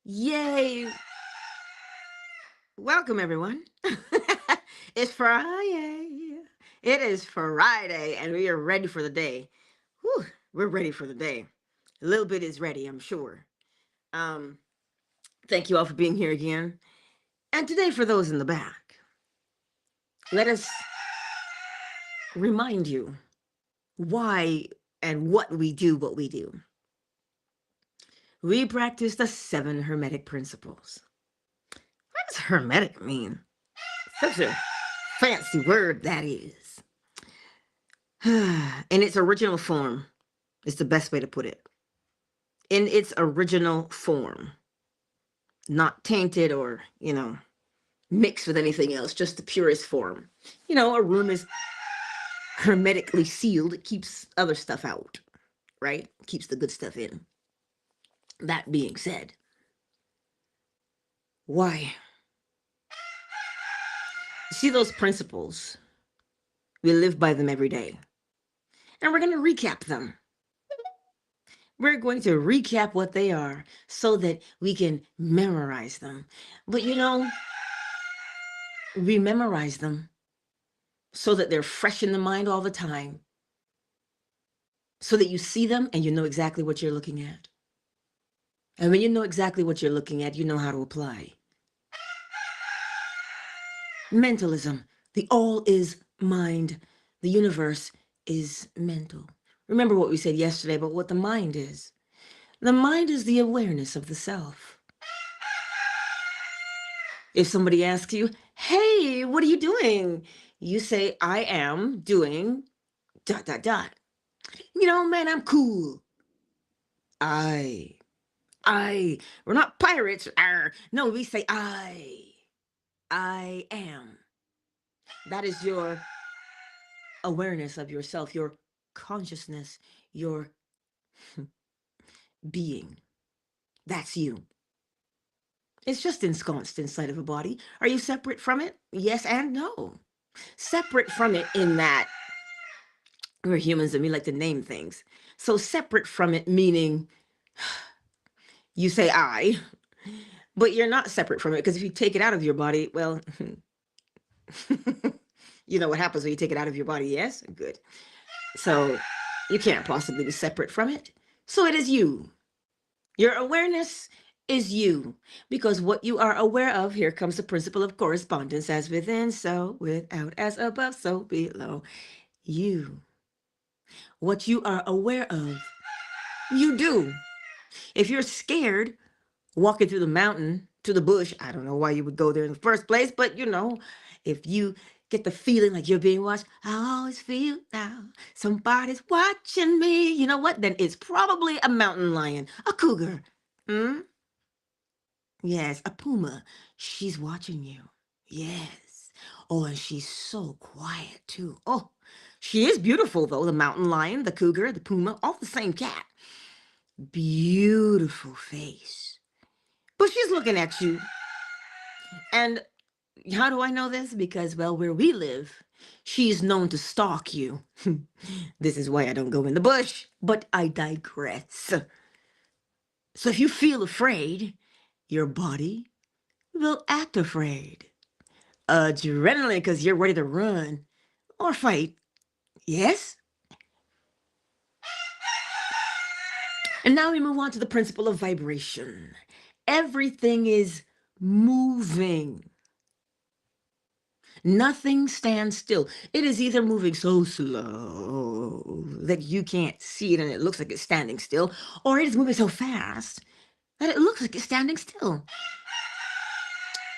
Yay! Welcome, everyone. It's Friday. It is Friday, and we are ready for the day. Whew, we're ready for the day. A little bit is ready, I'm sure. Um, Thank you all for being here again. And today, for those in the back, let us remind you why and what we do. We practice the 7 Hermetic principles. What does Hermetic mean? Such a fancy word that is. In its original form is the best way to put it. In its original form, not tainted or, mixed with anything else, just the purest form. A room is hermetically sealed. It keeps other stuff out, right? Keeps the good stuff in. That being said, why? See those principles? We live by them every day. And we're going to recap them. We're going to recap what they are so that we can memorize them. But we memorize them so that they're fresh in the mind all the time, so that you see them and you know exactly what you're looking at. And when you know exactly what you're looking at, you know how to apply. Mentalism. The all is mind. The universe is mental. Remember what we said yesterday about what the mind is. The mind is the awareness of the self. If somebody asks you, hey, what are you doing? You say, I am doing ... Man, I'm cool. I. We're not pirates. Arr. No, we say I am. That is your awareness of yourself, your consciousness, your being. That's you. It's just ensconced inside of a body. Are you separate from it? Yes and no. Separate from it in that we're humans and we like to name things. So separate from it meaning you say I, but you're not separate from it, because if you take it out of your body, well, you know what happens when you take it out of your body, yes? Good. So you can't possibly be separate from it. So it is you. Your awareness is you, because what you are aware of, here comes the principle of correspondence: as within, so without, as above, so below. You. What you are aware of, you do. If you're scared walking through the mountain to the bush, I don't know why you would go there in the first place, but if you get the feeling like you're being watched, I always feel now somebody's watching me, you know what? Then it's probably a mountain lion, a cougar. Yes, a puma. She's watching you. Yes. Oh, and she's so quiet too. Oh, she is beautiful though. The mountain lion, the cougar, the puma, all the same cat. Beautiful face. But she's looking at you. And how do I know this? Because, well, where we live, she's known to stalk you. This is why I don't go in the bush, but I digress. So if you feel afraid, your body will act afraid. Adrenaline, because you're ready to run or fight. Yes? And now we move on to the principle of vibration. Everything is moving. Nothing stands still. It is either moving so slow that you can't see it and it looks like it's standing still, or it is moving so fast that it looks like it's standing still.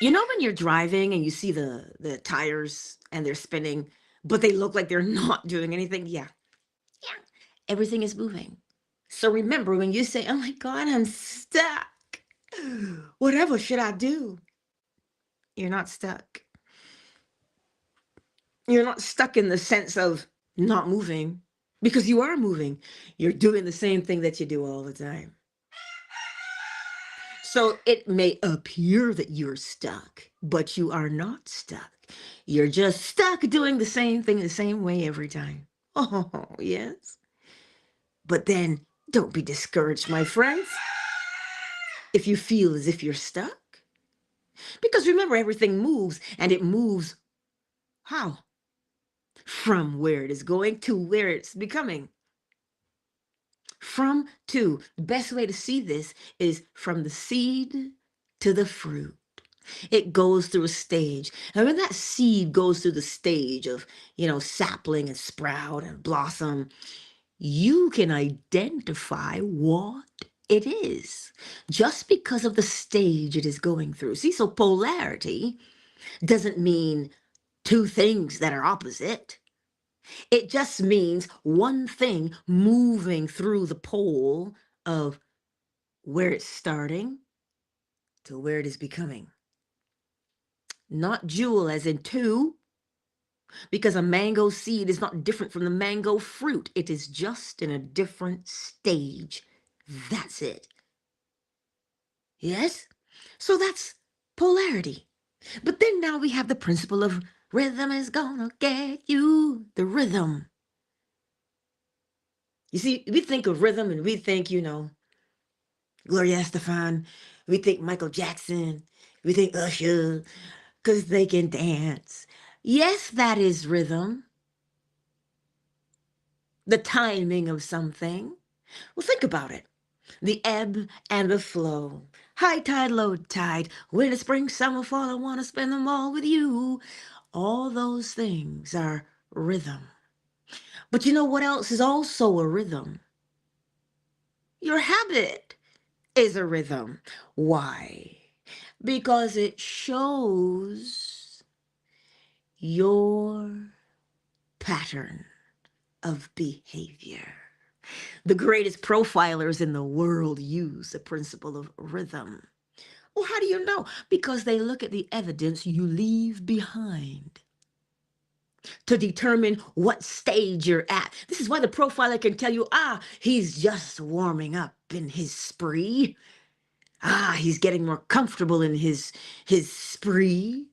When you're driving and you see the tires and they're spinning, but they look like they're not doing anything? Yeah. Everything is moving. So remember, when you say, oh my God, I'm stuck, whatever should I do? You're not stuck. You're not stuck in the sense of not moving, because you are moving. You're doing the same thing that you do all the time. So it may appear that you're stuck, but you are not stuck. You're just stuck doing the same thing the same way every time. Oh, yes. But then don't be discouraged, my friends. if you feel as if you're stuck. Because remember, everything moves, and it moves how? From where it is going to where it's becoming. From to. The best way to see this is from the seed to the fruit. It goes through a stage. And when that seed goes through the stage of, sapling and sprout and blossom, you can identify what it is just because of the stage it is going through. See, so polarity doesn't mean two things that are opposite. It just means one thing moving through the pole of where it's starting to where it is becoming. Not jewel as in two, because a mango seed is not different from the mango fruit. It is just in a different stage. That's it. Yes? So that's polarity. But then now we have the principle of rhythm is gonna get you. The rhythm. You see, we think of rhythm and we think, Gloria Estefan, we think Michael Jackson, we think Usher, because they can dance. Yes, that is rhythm. The timing of something. Well, think about it. The ebb and the flow. High tide, low tide, winter, spring, summer, fall, I want to spend them all with you. All those things are rhythm. But you know what else is also a rhythm? Your habit is a rhythm. Why? Because it shows your pattern of behavior. The greatest profilers in the world use the principle of rhythm. Well, how do you know? Because they look at the evidence you leave behind to determine what stage you're at. This is why the profiler can tell you, he's just warming up in his spree. He's getting more comfortable in his spree.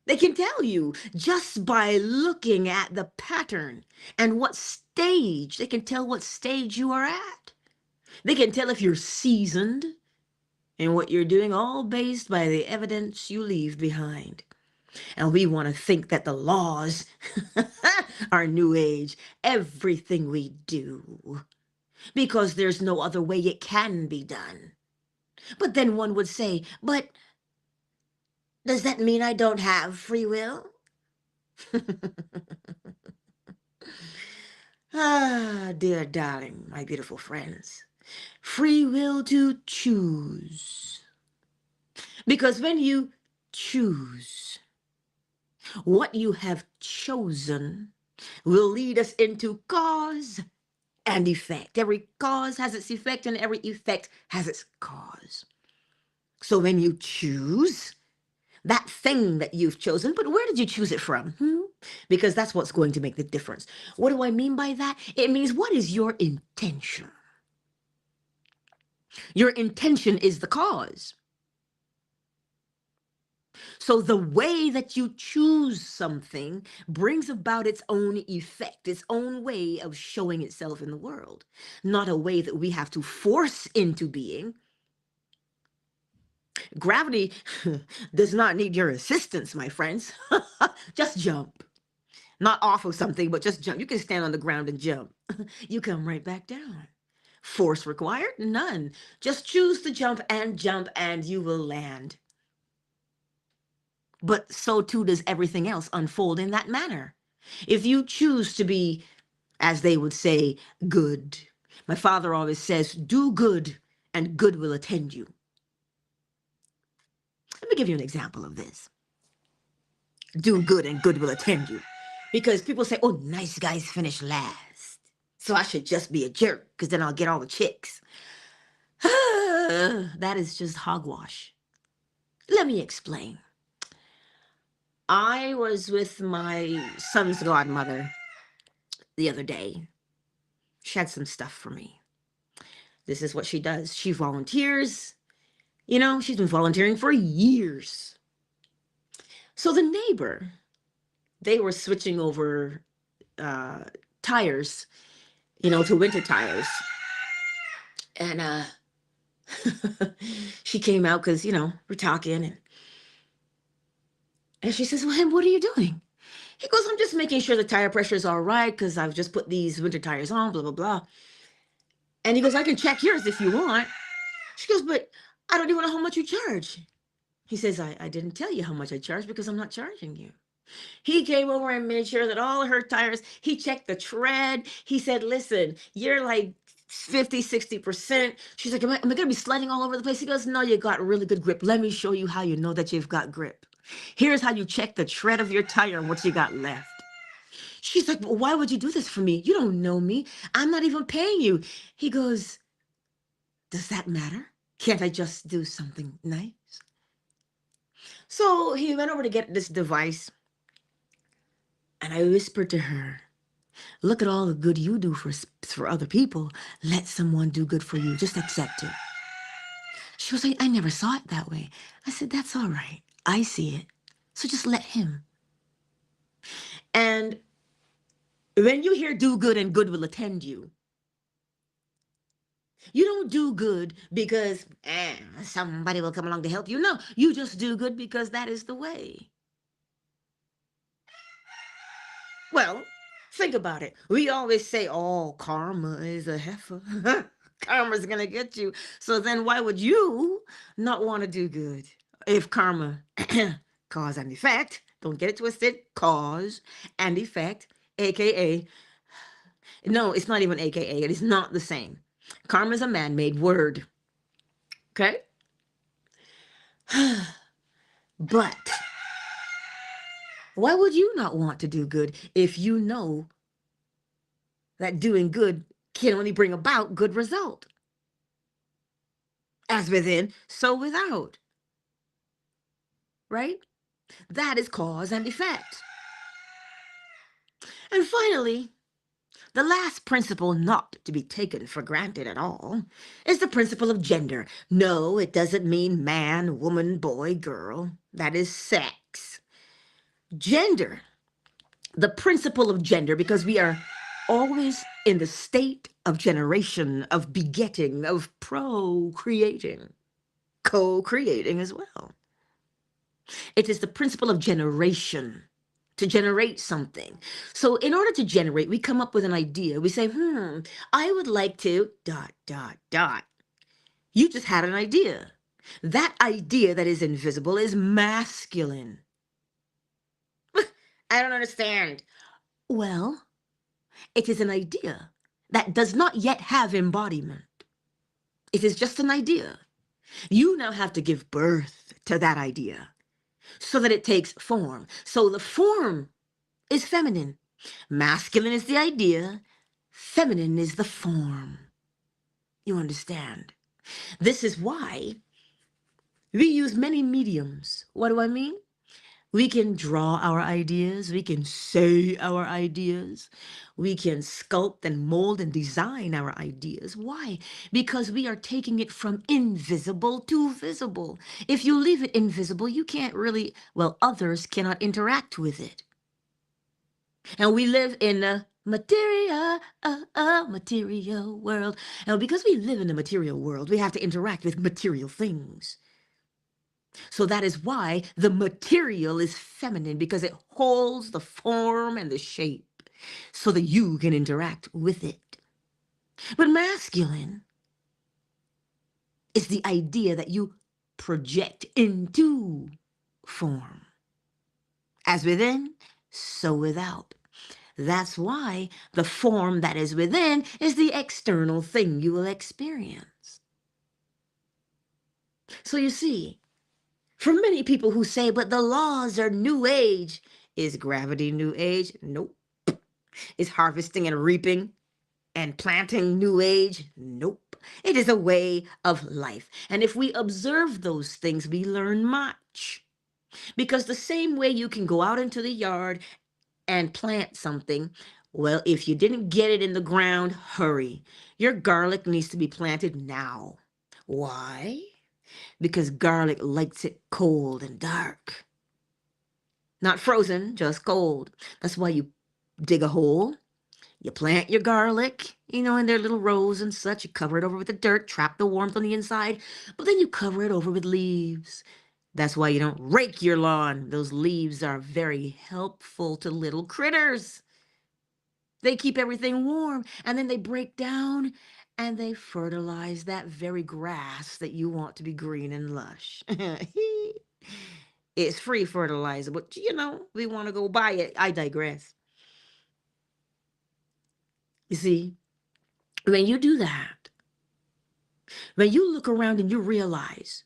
They can tell you just by looking at the pattern and what stage. They can tell what stage you are at. They can tell if you're seasoned in what you're doing, all based by the evidence you leave behind. And we want to think that the laws are new age, everything we do, because there's no other way it can be done. But then one would say, but does that mean I don't have free will? Dear darling, my beautiful friends, free will to choose. Because when you choose, what you have chosen will lead us into cause and effect. Every cause has its effect, and every effect has its cause. So when you choose that thing that you've chosen, but where did you choose it from? Because that's what's going to make the difference. What do I mean by that? It means, what is your intention? Your intention is the cause. So the way that you choose something brings about its own effect, its own way of showing itself in the world, not a way that we have to force into being. Gravity does not need your assistance, my friends. Just jump. Not off of something, but just jump. You can stand on the ground and jump. You come right back down. Force required? None. Just choose to jump, and you will land. But so too does everything else unfold in that manner. If you choose to be, as they would say, good. My father always says, do good and good will attend you. Let me give you an example of this. Do good and good will attend you. Because people say, oh, nice guys finish last. So I should just be a jerk because then I'll get all the chicks. That is just hogwash. Let me explain. I was with my son's godmother the other day. She had some stuff for me. This is what she does. She volunteers. She's been volunteering for years. So the neighbor, they were switching over tires, to winter tires. And She came out because, we're talking. And she says, well, him, what are you doing? He goes, I'm just making sure the tire pressure is all right because I've just put these winter tires on, blah, blah, blah. And he goes, I can check yours if you want. She goes, but I don't even know how much you charge. He says, I didn't tell you how much I charge because I'm not charging you. He came over and made sure that all of her tires, he checked the tread. He said, listen, you're like 50, 60%. She's like, am I going to be sliding all over the place? He goes, no, you got really good grip. Let me show you how you know that you've got grip. Here's how you check the tread of your tire and what you got left. She's like, well, why would you do this for me? You don't know me. I'm not even paying you. He goes, does that matter? Can't I just do something nice? So he went over to get this device. And I whispered to her, look at all the good you do for other people. Let someone do good for you. Just accept it. She was like, I never saw it that way. I said, that's all right. I see it. So just let him. And when you hear do good and good will attend you, you don't do good because somebody will come along to help you. No, you just do good because that is the way. Well, think about it. We always say, oh, karma is a heifer. Karma's going to get you. So then why would you not want to do good? If karma, cause and effect, don't get it twisted, cause and effect, AKA, no, it's not even AKA, it is not the same. Karma is a man-made word, okay? But why would you not want to do good if you know that doing good can only bring about good result? As within, so without. Right? That is cause and effect. And finally, the last principle not to be taken for granted at all is the principle of gender. No, it doesn't mean man, woman, boy, girl. That is sex. Gender, the principle of gender, because we are always in the state of generation, of begetting, of procreating, co-creating as well. It is the principle of generation, to generate something. So in order to generate, we come up with an idea. We say, I would like to ... You just had an idea. That idea that is invisible is masculine. I don't understand. Well, it is an idea that does not yet have embodiment. It is just an idea. You now have to give birth to that idea so that it takes form. So the form is feminine. Masculine is the idea. Feminine is the form. You understand? This is why we use many mediums. What do I mean? We can draw our ideas. We can say our ideas. We can sculpt and mold and design our ideas. Why? Because we are taking it from invisible to visible. If you leave it invisible, you can't really, others cannot interact with it. And we live in a material world. And because we live in a material world, we have to interact with material things. So that is why the material is feminine, because it holds the form and the shape so that you can interact with it. But masculine is the idea that you project into form. As within, so without. That's why the form that is within is the external thing you will experience. So you see, for many people who say, but the laws are new age, is gravity new age? Nope. Is harvesting and reaping and planting new age? Nope. It is a way of life. And if we observe those things, we learn much. Because the same way you can go out into the yard and plant something, well, if you didn't get it in the ground, hurry. Your garlic needs to be planted now. Why? Because garlic likes it cold and dark. Not frozen, just cold. That's why you dig a hole, You plant your garlic, in their little rows and such. You cover it over with the dirt, trap the warmth on the inside, but then you cover it over with leaves. That's why you don't rake your lawn. Those leaves are very helpful to little critters. They keep everything warm, and then they break down and they fertilize that very grass that you want to be green and lush. It's free fertilizer, but we want to go buy it. I digress. You see, when you do that, when you look around and you realize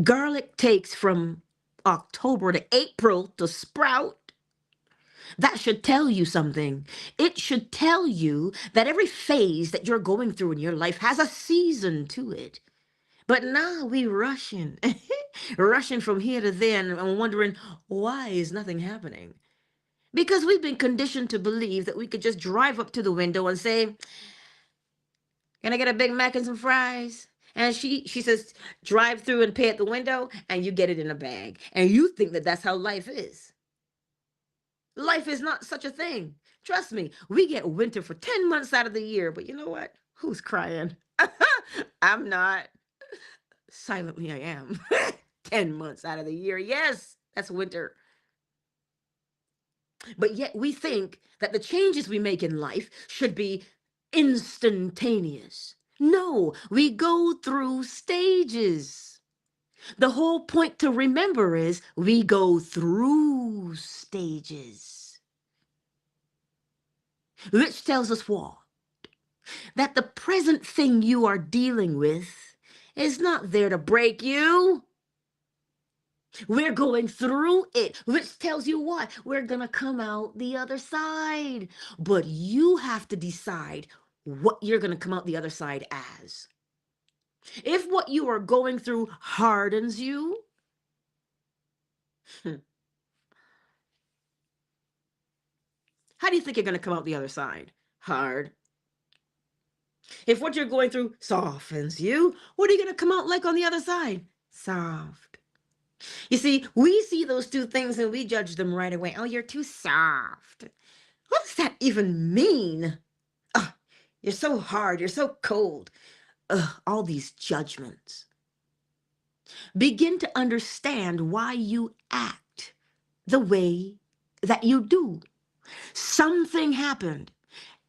garlic takes from October to April to sprout, that should tell you something. It should tell you that every phase that you're going through in your life has a season to it. But now we rushing, rushing from here to there and wondering why is nothing happening? Because we've been conditioned to believe that we could just drive up to the window and say, "Can I get a Big Mac and some fries?" And she says, "Drive through and pay at the window," and you get it in a bag. And you think that that's how life is. Life is not such a thing. Trust me, we get winter for 10 months out of the year, but you know what? Who's crying? I'm not. Silently, I am. 10 months out of the year. Yes, that's winter. But yet we think that the changes we make in life should be instantaneous. No, we go through stages. The whole point to remember is we go through stages. Which tells us what? That the present thing you are dealing with is not there to break you. We're going through it, which tells you what? We're going to come out the other side. But you have to decide what you're going to come out the other side as. If what you are going through hardens you, how do you think you're going to come out the other side? Hard. If what you're going through softens you, what are you going to come out like on the other side? Soft. You see, we see those two things and we judge them right away. Oh, you're too soft. What does that even mean? Oh, you're so hard. You're so cold. All these judgments. Begin to understand why you act the way that you do. Something happened.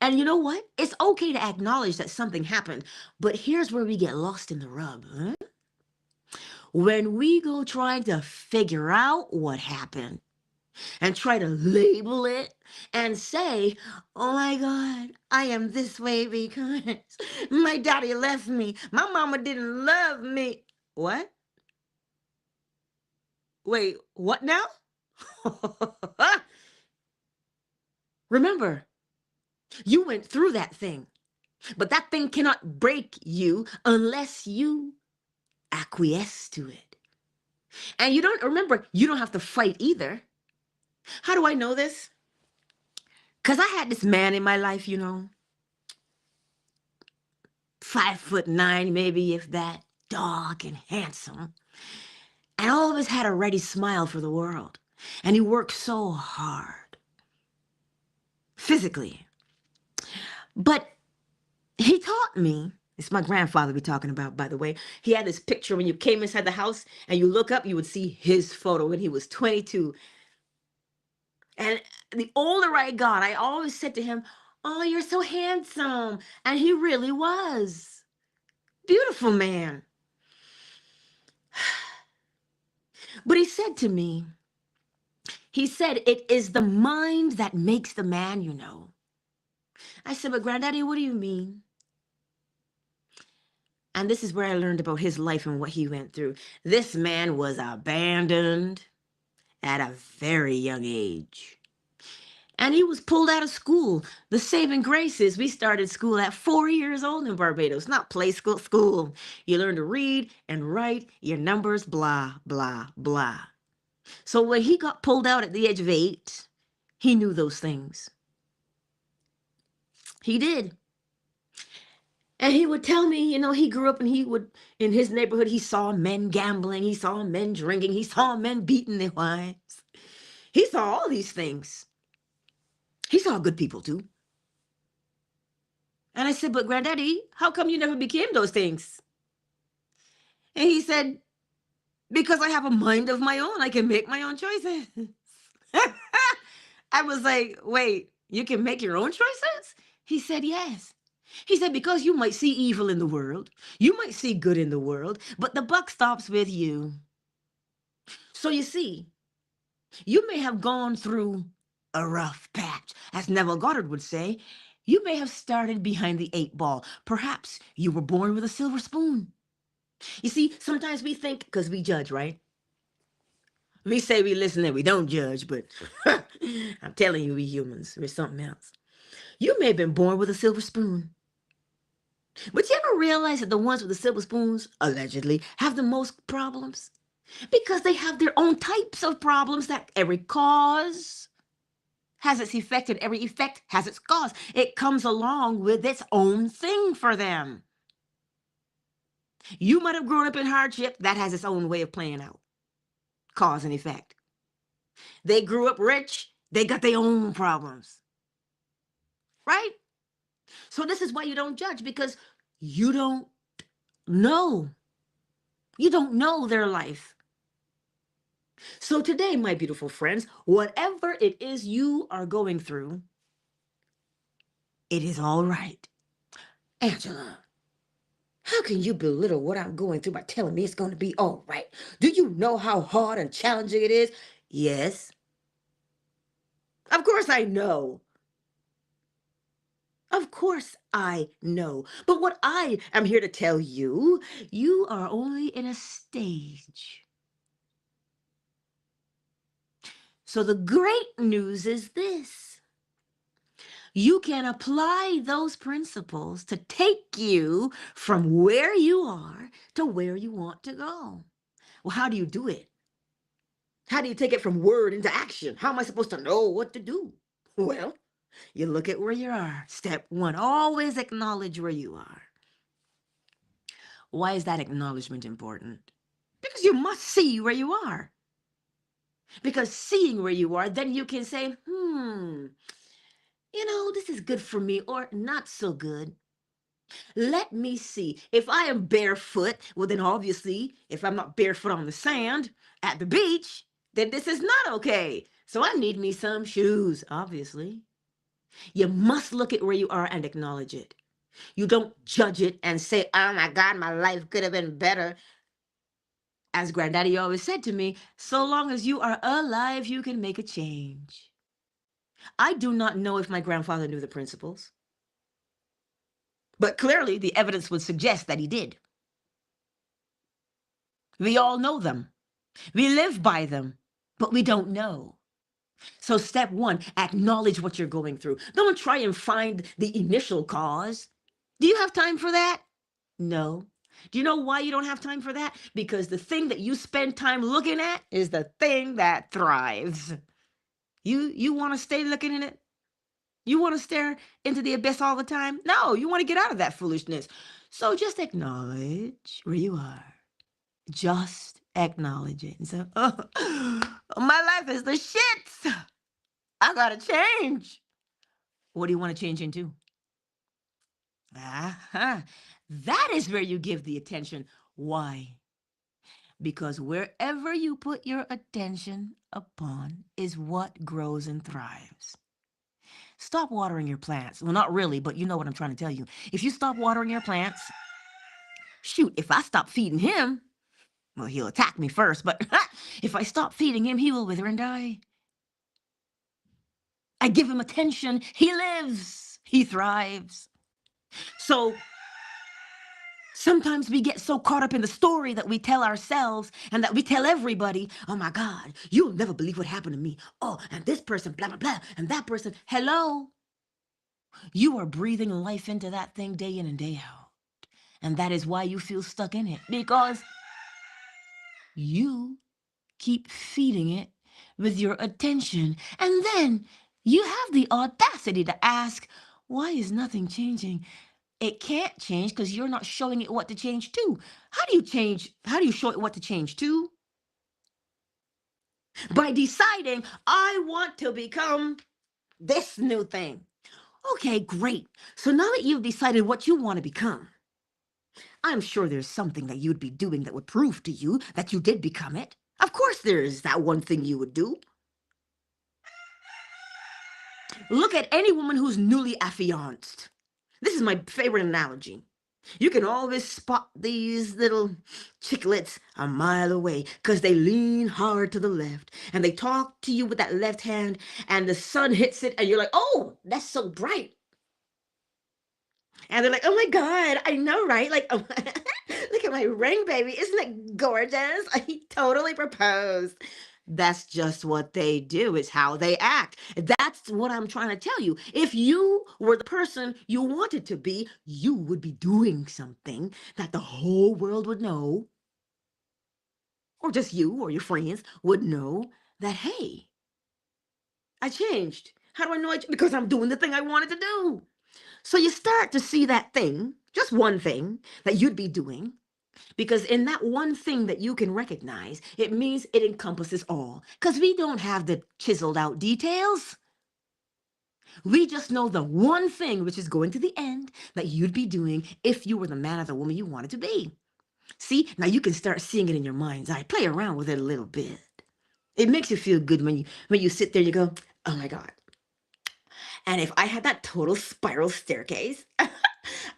And you know what? It's okay to acknowledge that something happened. But here's where we get lost in the rub. Huh? When we go trying to figure out what happened and try to label it and say, "Oh my God, I am this way because my daddy left me. My mama didn't love me." What? Wait, what now? Remember, you went through that thing, but that thing cannot break you unless you acquiesce to it. And you don't have to fight either. How do I know this? Because I had this man in my life, 5'9", maybe if that, dark and handsome, and always had a ready smile for the world. And he worked so hard, physically. But he taught me, it's my grandfather we're talking about, by the way. He had this picture when you came inside the house and you look up, you would see his photo when he was 22. And the older I got, I always said to him, "Oh, you're so handsome." And he really was. Beautiful man. But he said to me, "It is the mind that makes the man." I said, "But Granddaddy, what do you mean?" And this is where I learned about his life and what he went through. This man was abandoned at a very young age. And he was pulled out of school. The saving grace is we started school at 4 years old in Barbados, not play school. You learn to read and write your numbers, blah, blah, blah. So when he got pulled out at the age of 8, he knew those things. He did. And he would tell me, he grew up and in his neighborhood, he saw men gambling, he saw men drinking, he saw men beating their wives. He saw all these things. He saw good people too. And I said, but Granddaddy, how come you never became those things? And he said, because I have a mind of my own. I can make my own choices. I was like, wait, you can make your own choices? He said, yes. He said, because you might see evil in the world, you might see good in the world, but the buck stops with you. So you see, you may have gone through a rough patch, as Neville Goddard would say. You may have started behind the 8 ball. Perhaps you were born with a silver spoon. You see, sometimes we think, because we judge, right? We say we listen and we don't judge, but I'm telling you, we humans, we're something else. You may have been born with a silver spoon. But you ever realize that the ones with the silver spoons, allegedly, have the most problems? Because they have their own types of problems that every cause has its effect and every effect has its cause. It comes along with its own thing for them. You might have grown up in hardship. That has its own way of playing out. Cause and effect. They grew up rich. They got their own problems. Right? So this is why you don't judge, because you don't know. You don't know their life. So today, my beautiful friends, whatever it is you are going through, it is all right. Angela, how can you belittle what I'm going through by telling me it's going to be all right? Do you know how hard and challenging it is? Yes. Of course I know. Of course I know. But what I am here to tell you, you are only in a stage. So the great news is this. You can apply those principles to take you from where you are to where you want to go. Well, how do you do it? How do you take it from word into action? How am I supposed to know what to do? Well, you look at where you are. Step 1, always acknowledge where you are. Why is that acknowledgement important? Because you must see where you are. Because seeing where you are, then you can say, this is good for me or not so good. Let me see. If I am barefoot, well, then obviously, if I'm not barefoot on the sand at the beach, then this is not okay. So I need me some shoes, obviously. You must look at where you are and acknowledge it. You don't judge it and say, oh my God, my life could have been better. As Granddaddy always said to me, so long as you are alive, you can make a change. I do not know if my grandfather knew the principles, but clearly the evidence would suggest that he did. We all know them. We live by them, but we don't know. So step 1, acknowledge what you're going through. Don't try and find the initial cause. Do you have time for that? No. Do you know why you don't have time for that? Because the thing that you spend time looking at is the thing that thrives. You want to stay looking in it? You want to stare into the abyss all the time? No, you want to get out of that foolishness. So just acknowledge where you are. Just acknowledge it. And so, my life is the shits. I got to change. What do you want to change into? That is where you give the attention. Why? Because wherever you put your attention upon is what grows and thrives. Stop watering your plants. Well, not really, but you know what I'm trying to tell you. If you stop watering your plants, shoot, if I stop feeding him, well, he'll attack me first, but if I stop feeding him, he will wither and die. I give him attention, he lives, he thrives. So sometimes we get so caught up in the story that we tell ourselves and that we tell everybody, oh my God, you'll never believe what happened to me. Oh, and this person, blah, blah, blah, and that person, hello. You are breathing life into that thing day in and day out. And that is why you feel stuck in it, because you keep feeding it with your attention. And then you have the audacity to ask, why is nothing changing? It can't change because you're not showing it what to change to. How do you change? How do you show it what to change to? By deciding, I want to become this new thing. Okay, great. So now that you've decided what you want to become, I'm sure there's something that you'd be doing that would prove to you that you did become it. Of course, there is that one thing you would do. Look at any woman who's newly affianced. This is my favorite analogy. You can always spot these little chicklets a mile away because they lean hard to the left and they talk to you with that left hand and the sun hits it and you're like, oh, that's so bright. And they're like, oh my God, I know, right? Like, oh, look at my ring, baby. Isn't it gorgeous? I totally proposed. That's just what they do. It's how they act. That's what I'm trying to tell you. If you were the person you wanted to be, you would be doing something that the whole world would know, or just you or your friends would know that, hey, I changed. How do I know? Because I'm doing the thing I wanted to do. So you start to see that thing, just one thing that you'd be doing, because in that one thing that you can recognize, it means it encompasses all. Because we don't have the chiseled out details. We just know the one thing, which is going to the end, that you'd be doing if you were the man or the woman you wanted to be. See, now you can start seeing it in your mind's eye. Play around with it a little bit. It makes you feel good when you sit there and you go, oh my God. And if I had that total spiral staircase,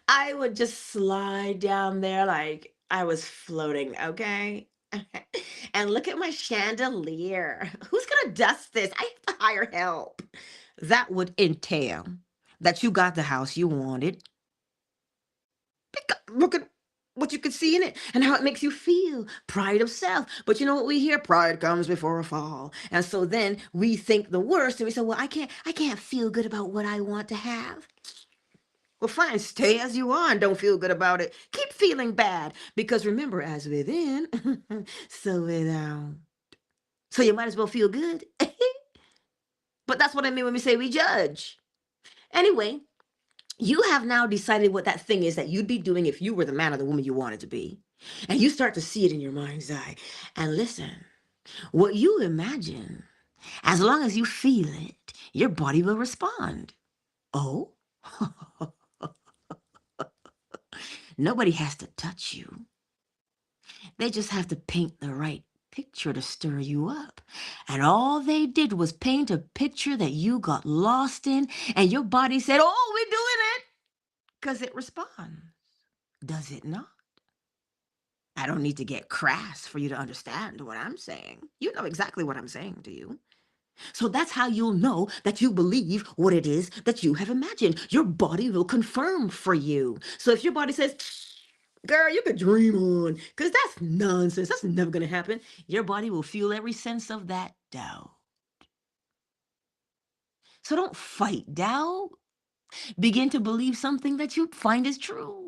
I would just slide down there like I was floating, okay? And look at my chandelier. Who's gonna dust this? I have to hire help. That would entail that you got the house you wanted. Look at what you could see in it and how it makes you feel. Pride of self. But you know what we hear? Pride comes before a fall. And so then we think the worst and we say, well, I can't feel good about what I want to have. Well, fine, stay as you are and don't feel good about it. Keep feeling bad because remember, as within, so without. So you might as well feel good. But that's what I mean when we say we judge. Anyway, you have now decided what that thing is that you'd be doing if you were the man or the woman you wanted to be. And you start to see it in your mind's eye. And listen, what you imagine, as long as you feel it, your body will respond. Oh? Nobody has to touch you. They just have to paint the right picture to stir you up. And all they did was paint a picture that you got lost in, and your body said, oh, we're doing it, because it responds. Does it not? I don't need to get crass for you to understand what I'm saying. You know exactly what I'm saying to you. So that's how you'll know that you believe what it is that you have imagined. Your body will confirm for you. So if your body says, girl, you could dream on, because that's nonsense. That's never going to happen. Your body will feel every sense of that doubt. So don't fight doubt. Begin to believe something that you find is true.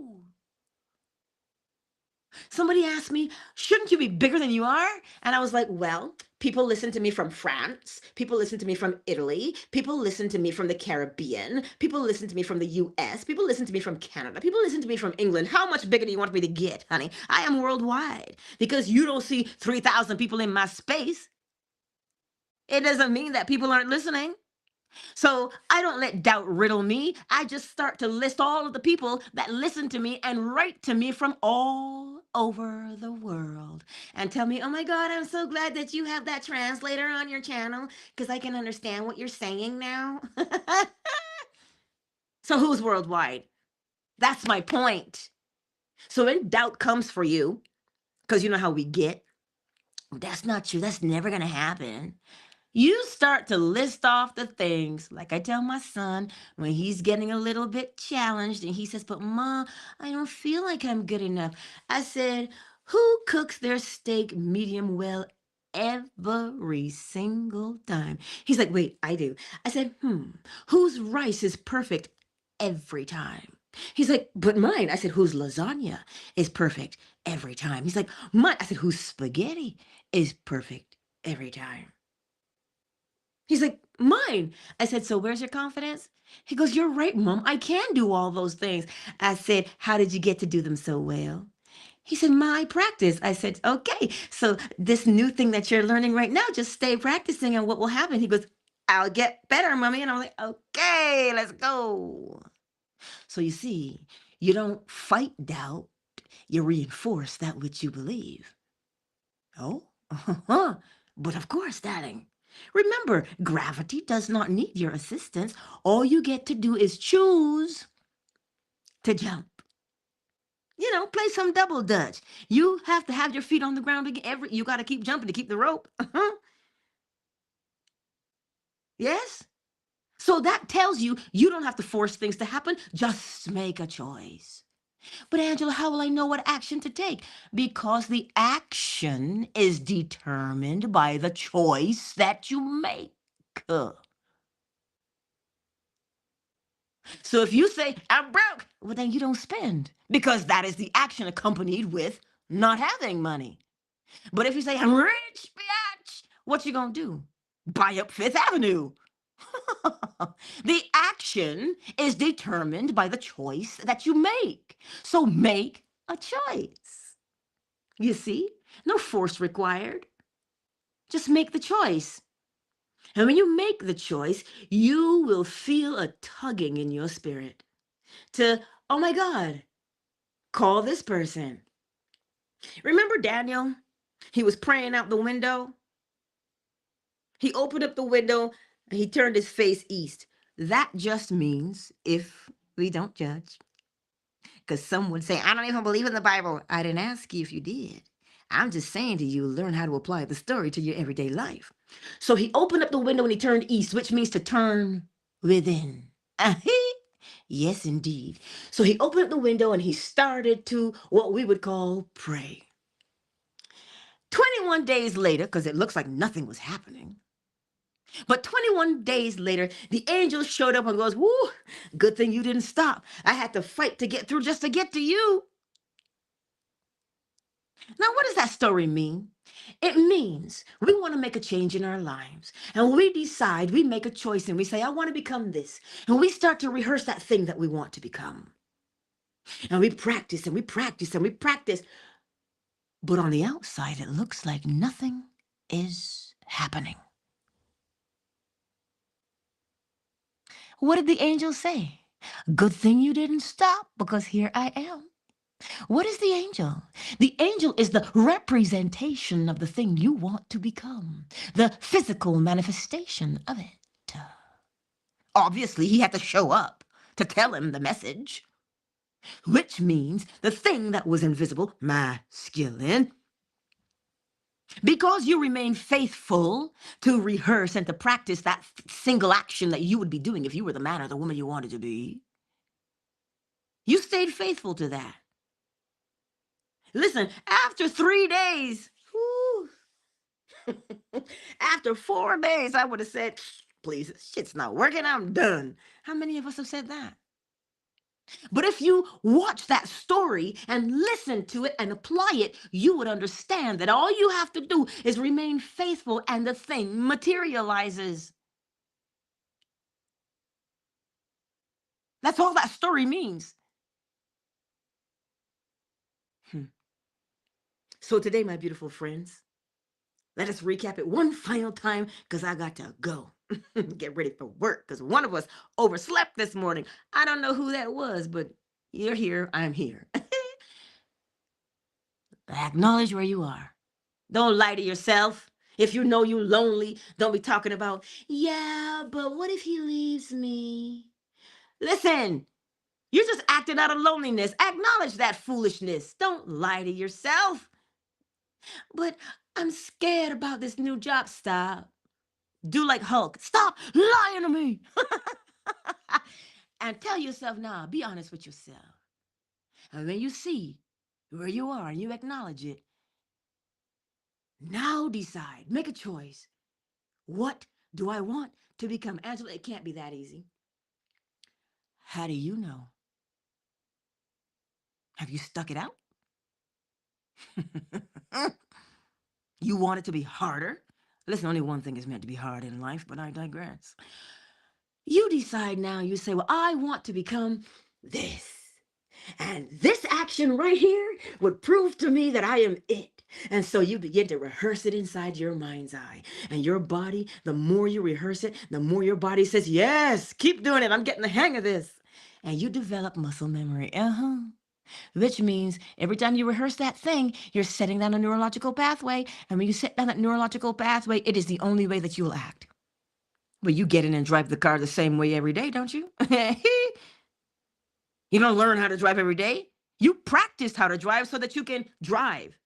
Somebody asked me, shouldn't you be bigger than you are? And I was like, well, people listen to me from France. People listen to me from Italy. People listen to me from the Caribbean. People listen to me from the US. People listen to me from Canada. People listen to me from England. How much bigger do you want me to get, honey? I am worldwide. Because you don't see 3,000 people in my space, it doesn't mean that people aren't listening. So I don't let doubt riddle me. I just start to list all of the people that listen to me and write to me from all over the world and tell me, oh my God, I'm so glad that you have that translator on your channel because I can understand what you're saying now. So who's worldwide? That's my point. So when doubt comes for you, because you know how we get, that's not true. That's never going to happen. You start to list off the things, like I tell my son when he's getting a little bit challenged and he says, but Ma, I don't feel like I'm good enough. I said, who cooks their steak medium well every single time? He's like, wait, I do. I said, whose rice is perfect every time? He's like, but mine. I said, whose lasagna is perfect every time? He's like, mine. I said, whose spaghetti is perfect every time? He's like, mine. I said, so where's your confidence? He goes, you're right, Mom. I can do all those things. I said, how did you get to do them so well? He said, my practice. I said, okay. So this new thing that you're learning right now, just stay practicing and what will happen? He goes, I'll get better, mommy. And I'm like, okay, let's go. So you see, you don't fight doubt, you reinforce that which you believe. Oh, but of course, darling. Remember, gravity does not need your assistance. All you get to do is choose to jump. Play some double dutch. You have to have your feet on the ground again. You got to keep jumping to keep the rope. Yes? So that tells you you don't have to force things to happen. Just make a choice. But Angela, how will I know what action to take? Because the action is determined by the choice that you make. So if you say, I'm broke, well, then you don't spend because that is the action accompanied with not having money. But if you say, I'm rich, bitch, what you gonna do? Buy up Fifth Avenue. The action is determined by the choice that you make. So make a choice. You see? No force required. Just make the choice. And when you make the choice, you will feel a tugging in your spirit to, oh my God, call this person. Remember Daniel? He was praying out the window. He opened up the window and he turned his face east. That just means if we don't judge. Because some would say, I don't even believe in the Bible. I didn't ask you if you did. I'm just saying to you, learn how to apply the story to your everyday life. So he opened up the window and he turned east, which means to turn within. Yes, indeed. So he opened up the window and he started to what we would call pray. 21 days later, because it looks like nothing was happening, but 21 days later, the angel showed up and goes, whoo, good thing you didn't stop. I had to fight to get through just to get to you. Now, what does that story mean? It means we want to make a change in our lives. And we decide, we make a choice and we say, I want to become this. And we start to rehearse that thing that we want to become. And we practice and we practice and we practice. But on the outside, it looks like nothing is happening. What did the angel say? Good thing you didn't stop because here I am. What is the angel? The angel is the representation of the thing you want to become, the physical manifestation of it. Obviously, he had to show up to tell him the message, which means the thing that was invisible, masculine, because you remain faithful to rehearse and to practice that single action that you would be doing if you were the man or the woman you wanted to be. You stayed faithful to that. Listen, after 3 days, after 4 days, I would have said, please, shit's not working, I'm done. How many of us have said that? But if you watch that story and listen to it and apply it, you would understand that all you have to do is remain faithful and the thing materializes. That's all that story means. So today, my beautiful friends, let us recap it one final time because I got to go. Get ready for work because one of us overslept this morning. I don't know who that was, but you're here, I'm here. Acknowledge where you are. Don't lie to yourself. If you know you're lonely, don't be talking about, yeah, but what if he leaves me? Listen, you're just acting out of loneliness. Acknowledge that foolishness. Don't lie to yourself. But I'm scared about this new job. Stop. Do like Hulk. Stop lying to me. And tell yourself now, be honest with yourself. And when you see where you are and you acknowledge it, now decide, make a choice. What do I want to become? Angela, it can't be that easy. How do you know? Have you stuck it out? You want it to be harder? Listen, only one thing is meant to be hard in life, but I digress. You decide now, you say, well, I want to become this. And this action right here would prove to me that I am it. And so you begin to rehearse it inside your mind's eye. And your body, the more you rehearse it, the more your body says, yes, keep doing it. I'm getting the hang of this. And you develop muscle memory. Which means every time you rehearse that thing, you're setting down a neurological pathway. And when you set down that neurological pathway, it is the only way that you'll act. Well, you get in and drive the car the same way every day, don't you? You don't learn how to drive every day. You practice how to drive so that you can drive.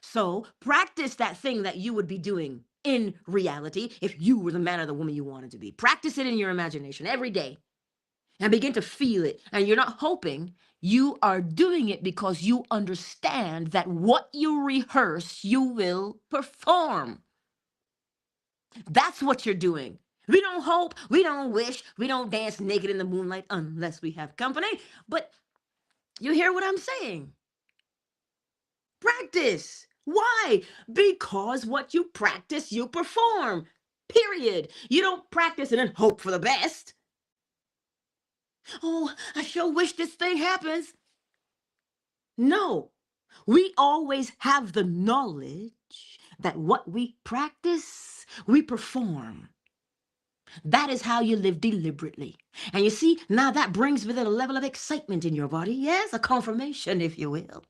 So practice that thing that you would be doing in reality if you were the man or the woman you wanted to be. Practice it in your imagination every day and begin to feel it. And you're not hoping, you are doing it because you understand that what you rehearse, you will perform. That's what you're doing. We don't hope, we don't wish, we don't dance naked in the moonlight unless we have company. But you hear what I'm saying? Practice. Why? Because what you practice, you perform. Period. You don't practice and then hope for the best. Oh, I sure wish this thing happens. No. We always have the knowledge that what we practice, we perform. That is how you live deliberately. And you see, now that brings with it a level of excitement in your body. Yes, a confirmation, if you will.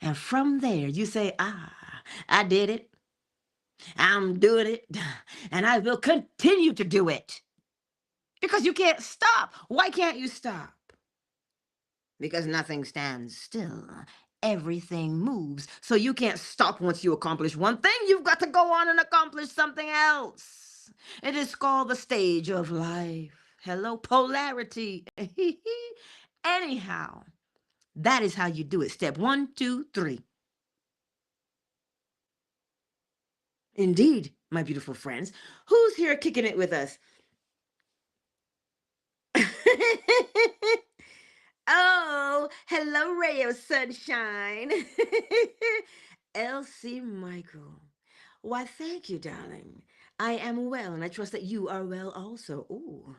And from there, you say, I did it. I'm doing it. And I will continue to do it. Because you can't stop. Why can't you stop? Because nothing stands still. Everything moves. So you can't stop once you accomplish one thing. You've got to go on and accomplish something else. It is called the stage of life. Hello, polarity. Anyhow, that is how you do it. Step 1, 2, 3. Indeed, my beautiful friends. Who's here kicking it with us? Oh, hello, ray of sunshine. Elsie Michael. Why, thank you, darling. I am well, and I trust that you are well also. Ooh,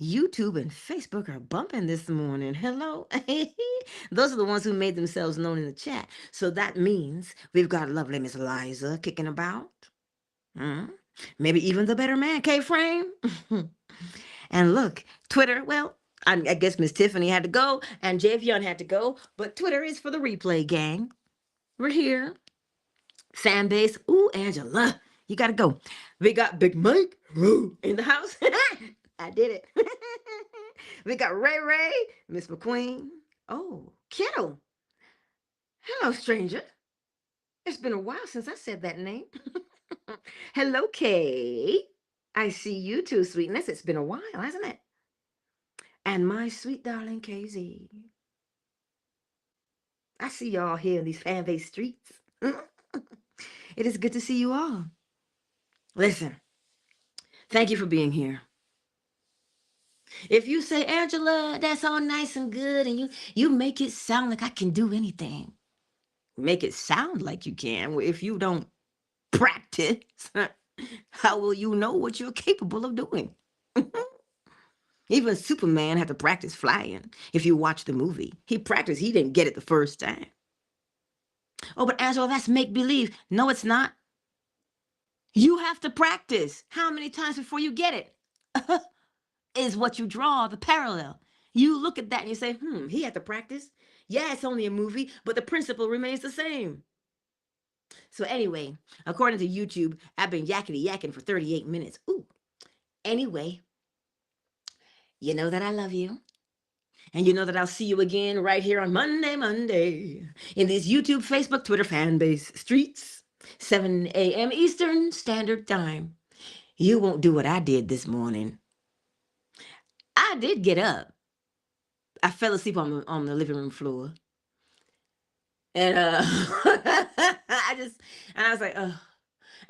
YouTube and Facebook are bumping this morning. Hello. Those are the ones who made themselves known in the chat. So that means we've got lovely Miss Liza kicking about. Maybe even the better man, K-Frame. And look, Twitter, well, I guess Miss Tiffany had to go and JF Young had to go, but Twitter is for the replay gang. We're here. Fan base. Ooh, Angela, you got to go. We got Big Mike in the house. I did it. We got Ray Ray, Miss McQueen. Oh, Kiddo. Hello, stranger. It's been a while since I said that name. Hello, Kay. I see you too, sweetness. It's been a while, hasn't it? And my sweet darling KZ. I see y'all here in these fan-based streets. It is good to see you all. Listen, thank you for being here. If you say, Angela, that's all nice and good, and you make it sound like I can do anything. Make it sound like you can. If you don't practice, how will you know what you're capable of doing? Even Superman had to practice flying. If you watch the movie, he practiced. He didn't get it the first time. Oh, but Angela, that's make-believe. No, it's not. You have to practice. How many times before you get it? Is what you draw the parallel. You look at that and you say, he had to practice. Yeah, it's only a movie, but the principle remains the same. So anyway, according to YouTube, I've been yakety-yakking for 38 minutes. Ooh. Anyway, you know that I love you. And you know that I'll see you again right here on Monday, in these YouTube, Facebook, Twitter fan base streets, 7 a.m. Eastern Standard Time. You won't do what I did this morning. I did get up. I fell asleep on the living room floor. And I was like, and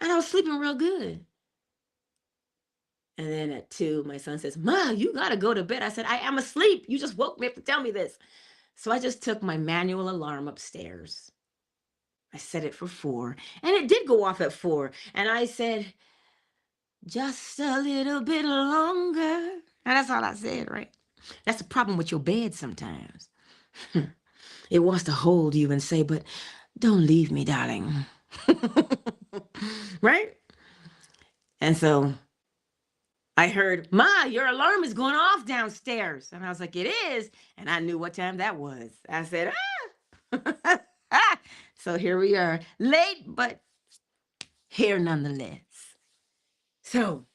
I was sleeping real good. And then at 2, my son says, Ma, you got to go to bed. I said, I am asleep. You just woke me up to tell me this. So I just took my manual alarm upstairs. I set it for 4. And it did go off at 4. And I said, just a little bit longer. And that's all I said, right? That's the problem with your bed sometimes. It wants to hold you and say, but don't leave me, darling. Right? And so I heard, Ma, your alarm is going off downstairs. And I was like, it is. And I knew what time that was. I said, ah. So here we are, late, but here nonetheless. So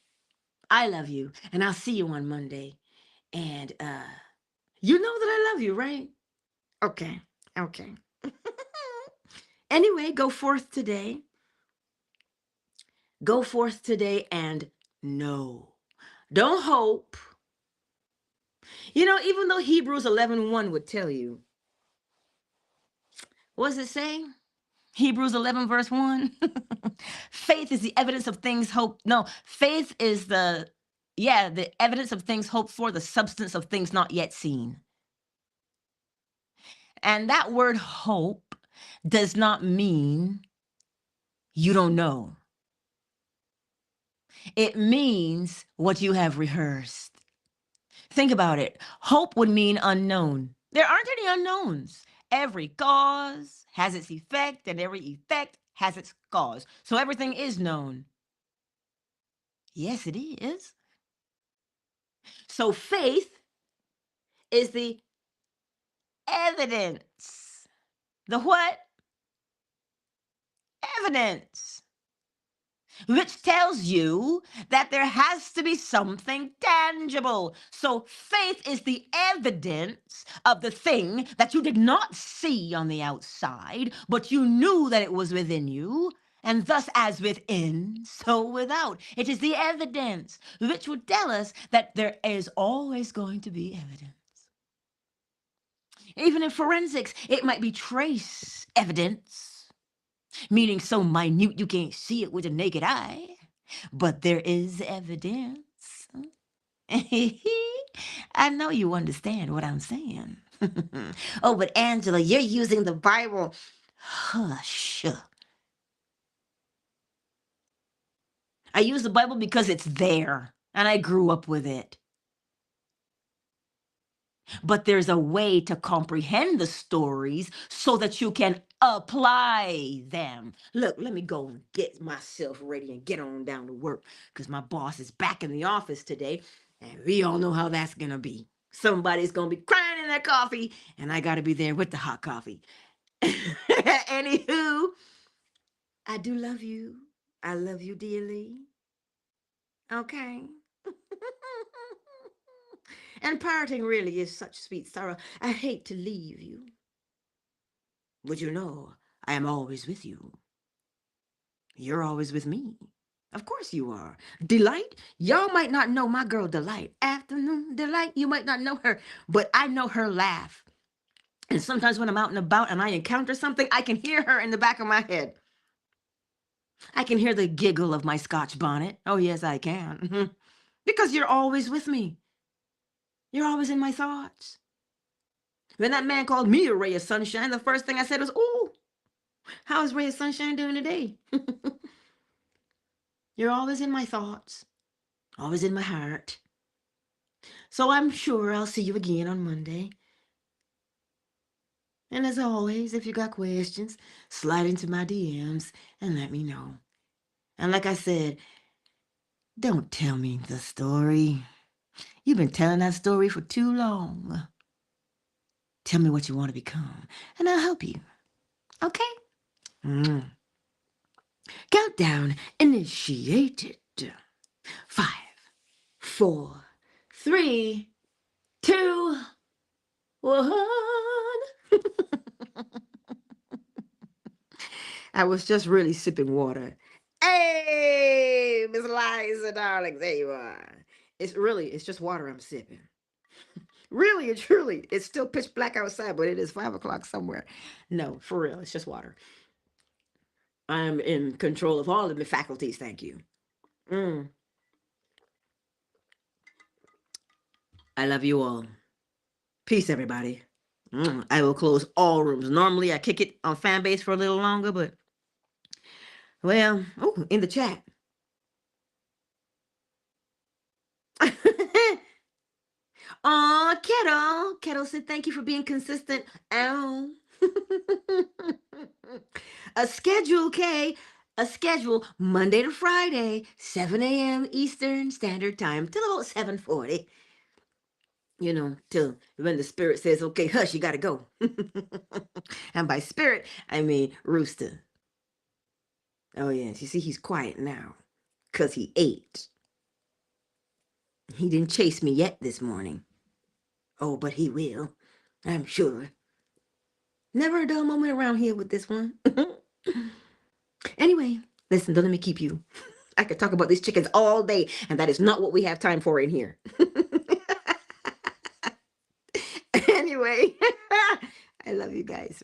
I love you, and I'll see you on Monday. And you know that I love you, right? Okay. Okay. Anyway, go forth today. Go forth today and know. Don't hope. You know, even though Hebrews 11:1 would tell you, what does it say? Hebrews 11 verse 1. Faith is the evidence of things hoped. No, faith is the evidence of things hoped for, the substance of things not yet seen. And that word hope does not mean you don't know. It means what you have rehearsed. Think about it. Hope would mean unknown. There aren't any unknowns. Every cause has its effect, and every effect has its cause. So everything is known. Yes, it is. So faith is the evidence. The what? Evidence. Which tells you that there has to be something tangible. So faith is the evidence of the thing that you did not see on the outside, but you knew that it was within you. And thus, as within, so without. It is the evidence which would tell us that there is always going to be evidence. Even in forensics, it might be trace evidence, meaning so minute you can't see it with the naked eye, but there is evidence. I know you understand what I'm saying. Oh, but Angela, you're using the Bible. Hush. I use the Bible because it's there, and I grew up with it. But there's a way to comprehend the stories so that you can apply them. Look, let me go and get myself ready and get on down to work because my boss is back in the office today, and we all know how that's going to be. Somebody's going to be crying in their coffee, and I got to be there with the hot coffee. Anywho, I do love you. I love you dearly. Okay. And parting really is such sweet sorrow. I hate to leave you. But you know, I am always with you. You're always with me. Of course you are. Delight, y'all might not know my girl Delight. Afternoon Delight, you might not know her, but I know her laugh. And sometimes when I'm out and about and I encounter something, I can hear her in the back of my head. I can hear the giggle of my Scotch bonnet. Oh, yes, I can. Because you're always with me. You're always in my thoughts. When that man called me a ray of sunshine, the first thing I said was, "Oh, how's Ray of Sunshine doing today?" You're always in my thoughts, always in my heart. So I'm sure I'll see you again on Monday. And as always, if you got questions, slide into my DMs and let me know. And like I said, don't tell me the story. You've been telling that story for too long. Tell me what you want to become, and I'll help you. Okay? Countdown initiated. 5, 4, 3, 2, 1. I was just really sipping water. Hey, Miss Liza, darling, there you are. It's just water I'm sipping. Really and truly, it's still pitch black outside, but it is 5 o'clock somewhere. No, for real, it's just water. I'm in control of all of the faculties, thank you. I love you all. Peace, everybody. I will close all rooms. Normally, I kick it on fan base for a little longer, but well, oh, in the chat. Aw, Kettle said thank you for being consistent. Ow. A schedule, Kay. A schedule, Monday to Friday, 7 a.m. Eastern Standard Time till about 7:40. Till when the spirit says, okay, hush, you gotta go. And by spirit, I mean rooster. Oh, yes, you see, he's quiet now because he ate. He didn't chase me yet this morning. Oh, but he will, I'm sure. Never a dull moment around here with this one. Anyway, listen, don't let me keep you. I could talk about these chickens all day, and that is not what we have time for in here. Anyway, I love you guys.